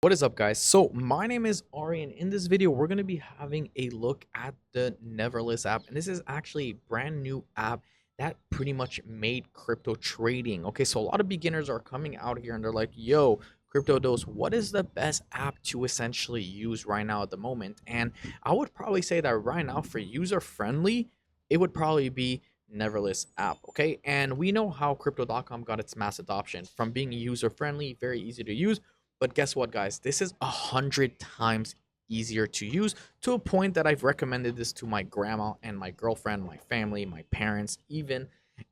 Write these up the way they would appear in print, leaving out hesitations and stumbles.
What is up, guys? So my name is Ari, and in this video we're going to be having a look at the Neverless app, and this is actually a brand new app that pretty much made crypto trading. Okay, so a lot of beginners are coming out here and they're like, yo, crypto dose, what is the best app to essentially use right now at the moment? And I would probably say that right now, for user friendly, it would probably be Neverless app. Okay, and we know how crypto.com got its mass adoption from being user friendly, very easy to use. But guess what, guys? This is 100 times easier to use, to a point that I've recommended this to my grandma and my girlfriend, my family, my parents, even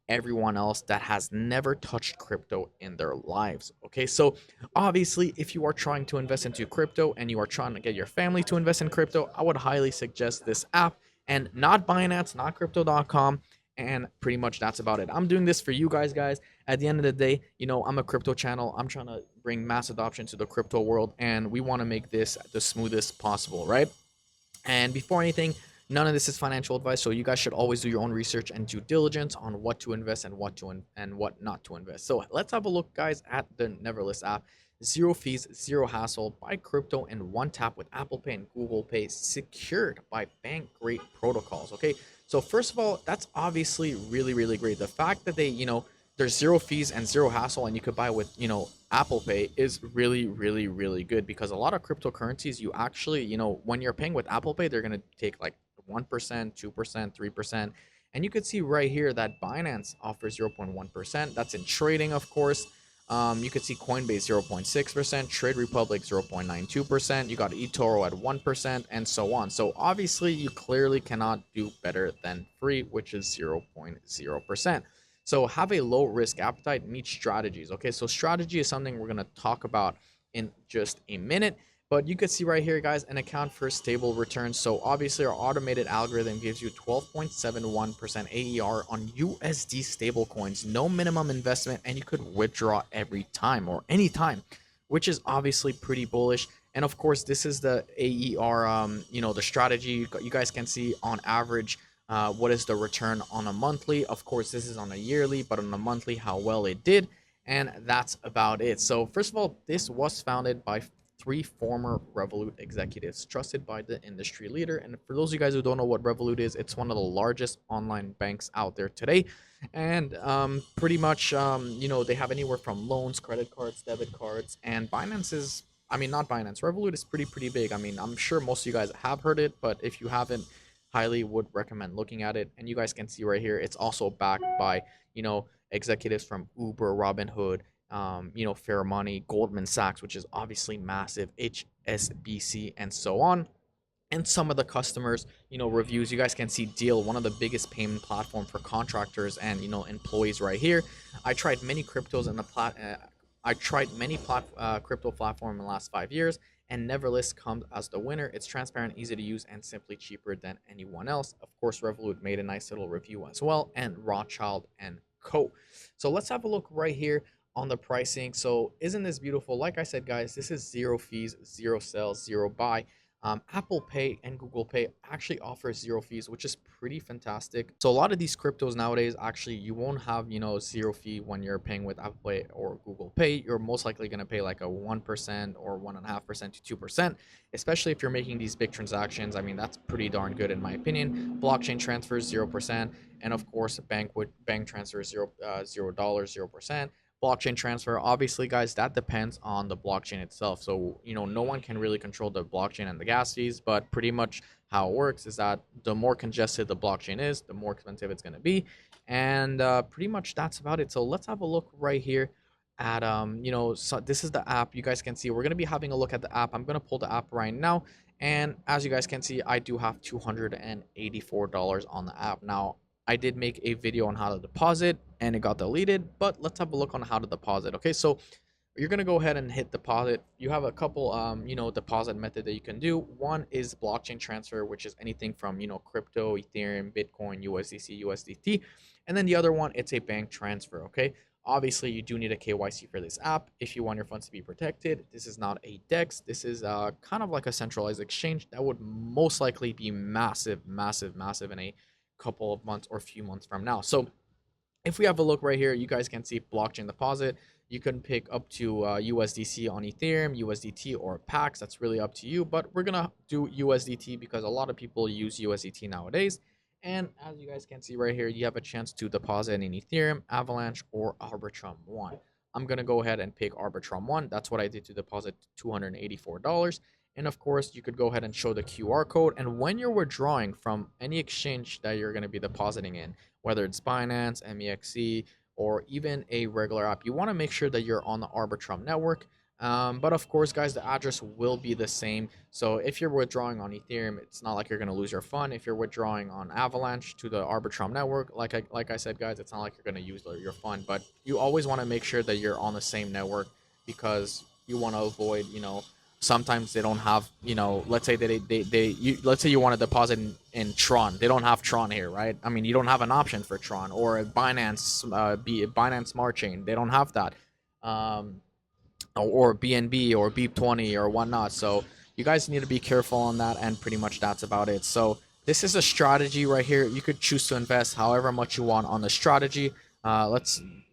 everyone else that has never touched crypto in their lives. Okay, so obviously, if you are trying to invest into crypto and you are trying to get your family to invest in crypto, I would highly suggest this app, and not Binance, not crypto.com. And pretty much that's about it. I'm doing this for you guys. At the end of the day, I'm a crypto channel. I'm trying to bring mass adoption to the crypto world, and we want to make this the smoothest possible, right? And before anything, none of this is financial advice, so you guys should always do your own research and due diligence on what to invest and what not to invest. So let's have a look, guys, at the Neverless app. Zero fees, zero hassle. Buy crypto in one tap with Apple Pay and Google Pay, secured by bank grade protocols. Okay, so first of all, that's obviously really great. The fact that there's zero fees and zero hassle, and you could buy with Apple Pay is really good, because a lot of cryptocurrencies, you actually, when you're paying with Apple Pay, they're going to take like 1%, 2%, 3%. And you could see right here that Binance offers 0.1%. That's in trading, of course. You could see Coinbase 0.6%, Trade Republic 0.92%. You got eToro at 1%, and so on. So obviously, you clearly cannot do better than free, which is 0.0%. So have a low risk appetite, meet strategies. Okay, so strategy is something we're going to talk about in just a minute. But you can see right here, guys, an account for stable returns. So obviously, our automated algorithm gives you 12.71% AER on USD stablecoins, no minimum investment, and you could withdraw every time or any time, which is obviously pretty bullish. And of course, this is the AER, the strategy. You guys can see on average what is the return on a monthly. Of course, this is on a yearly, but on a monthly, how well it did. And that's about it. So first of all, this was founded by three former Revolut executives, trusted by the industry leader. And for those of you guys who don't know what Revolut is, it's one of the largest online banks out there today. And pretty much, they have anywhere from loans, credit cards, debit cards, and Binance is, I mean, not Binance, Revolut is pretty big. I mean, I'm sure most of you guys have heard it, but if you haven't, highly would recommend looking at it. And you guys can see right here, it's also backed by, executives from Uber, Robinhood, Fair Money, Goldman Sachs, which is obviously massive, HSBC, and so on. And some of the customers, reviews, you guys can see Deal, one of the biggest payment platform for contractors and employees right here. I tried many cryptos in the I tried many crypto platform in the last 5 years, and Neverless comes as the winner. It's transparent, easy to use, and simply cheaper than anyone else. Of course, Revolut made a nice little review as well, and Rothschild and Co. So let's have a look right here on the pricing. So isn't this beautiful? Like I said, guys, this is zero fees, zero sales, zero buy. Apple Pay and Google Pay actually offer zero fees, which is pretty fantastic. So a lot of these cryptos nowadays, actually, you won't have, zero fee when you're paying with Apple Pay or Google Pay. You're most likely going to pay like a 1% or 1.5% to 2%, especially if you're making these big transactions. I mean, that's pretty darn good in my opinion. Blockchain transfers 0%, and of course, bank transfers $0, 0%. Blockchain transfer, obviously, guys, that depends on the blockchain itself. So no one can really control the blockchain and the gas fees, but pretty much how it works is that the more congested the blockchain is, the more expensive it's going to be. And pretty much that's about it. So let's have a look right here at so this is the app. You guys can see we're going to be having a look at the app. I'm going to pull the app right now, and as you guys can see, I do have $284 on the app now. I did make a video on how to deposit, and it got deleted, but let's have a look on how to deposit. Okay, so you're gonna go ahead and hit deposit. You have a couple deposit method that you can do. One is blockchain transfer, which is anything from crypto, Ethereum, Bitcoin, USDC, USDT. And then the other one, it's a bank transfer. Okay, obviously you do need a KYC for this app if you want your funds to be protected. This is not a DEX. This is kind of like a centralized exchange that would most likely be massive in a couple of months or few months from now. So if we have a look right here, you guys can see blockchain deposit. You can pick up to USDC on Ethereum, USDT, or PAX. That's really up to you. But we're gonna do USDT because a lot of people use USDT nowadays. And as you guys can see right here, you have a chance to deposit in Ethereum, Avalanche, or Arbitrum One. I'm gonna go ahead and pick Arbitrum One. That's what I did to deposit $284. And of course, you could go ahead and show the QR code. And when you're withdrawing from any exchange that you're going to be depositing in, whether it's Binance, MEXC, or even a regular app, you want to make sure that you're on the Arbitrum network. But of course, guys, the address will be the same. So if you're withdrawing on Ethereum, it's not like you're going to lose your fund. If you're withdrawing on Avalanche to the Arbitrum network, like I said, guys, it's not like you're going to use your fund. But you always want to make sure that you're on the same network because you want to avoid, sometimes they don't have, let's say that let's say you want to deposit in Tron. They don't have Tron here, right? I mean, you don't have an option for Tron or Binance, Binance Smart Chain. They don't have that. Um, or BNB or Beep20 or whatnot. So you guys need to be careful on that, and pretty much that's about it. So this is a strategy right here. You could choose to invest however much you want on the strategy.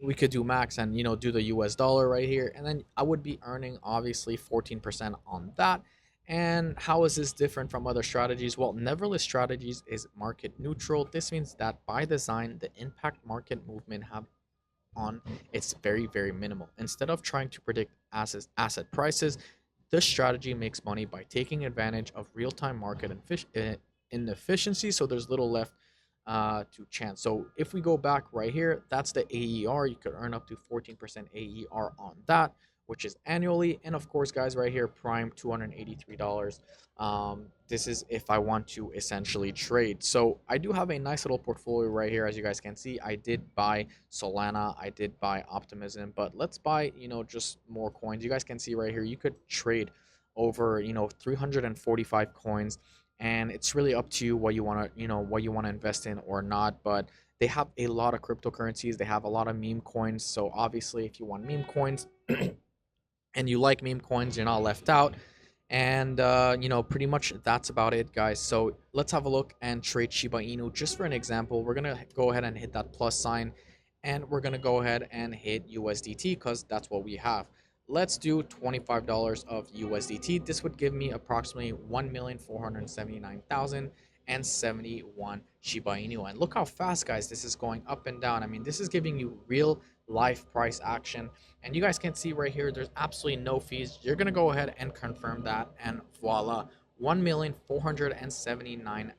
We could do max and do the US dollar right here, and then I would be earning obviously 14% on that. And how is this different from other strategies? Well, Neverless strategies is market neutral. This means that by design, the impact market movement have on it's very, very minimal. Instead of trying to predict asset prices, this strategy makes money by taking advantage of real-time market inefficiency. So there's little left to chance. So if we go back right here, that's the AER. You could earn up to 14% AER on that, which is annually. And of course, guys, right here, Prime $283. This is if I want to essentially trade. So I do have a nice little portfolio right here. As you guys can see, I did buy Solana, I did buy Optimism, but let's buy, just more coins. You guys can see right here, you could trade over, 345 coins, and it's really up to you what you want to, what you want to invest in or not. But they have a lot of cryptocurrencies. They have a lot of meme coins. So obviously, if you want meme coins and you like meme coins, you're not left out. And pretty much that's about it, guys. So let's have a look and trade Shiba Inu. Just for an example, we're gonna go ahead and hit that plus sign, and we're gonna go ahead and hit USDT because that's what we have. Let's do $25 of USDT. This would give me approximately 1,479,071 Shiba Inu. And look how fast, guys, this is going up and down. I mean, this is giving you real life price action. And you guys can see right here, there's absolutely no fees. You're going to go ahead and confirm that, and voila, 1,479,000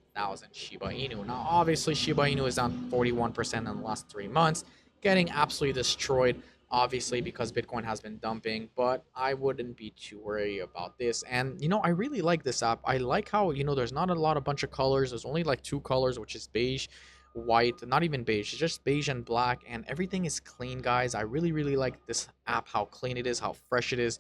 Shiba Inu. Now, obviously, Shiba Inu is down 41% in the last 3 months, getting absolutely destroyed, obviously, because Bitcoin has been dumping, but I wouldn't be too worried about this. And, I really like this app. I like how, there's not a bunch of colors. There's only like 2 colors, which is beige, white, not even beige, it's just beige and black, and everything is clean, guys. I really, really like this app, how clean it is, how fresh it is.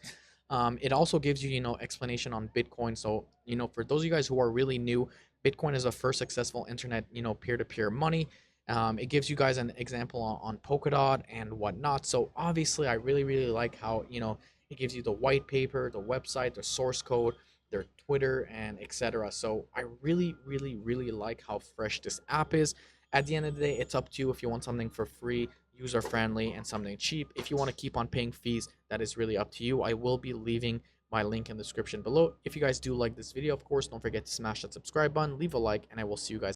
It also gives you, explanation on Bitcoin. So, for those of you guys who are really new, Bitcoin is the first successful internet, peer-to-peer money. It gives you guys an example on Polkadot and whatnot. So obviously, I really, really like how, it gives you the white paper, the website, the source code, their Twitter, and etc. So I really, really, really like how fresh this app is. At the end of the day, it's up to you if you want something for free, user friendly, and something cheap. If you want to keep on paying fees, that is really up to you. I will be leaving my link in the description below. If you guys do like this video, of course, don't forget to smash that subscribe button, leave a like, and I will see you guys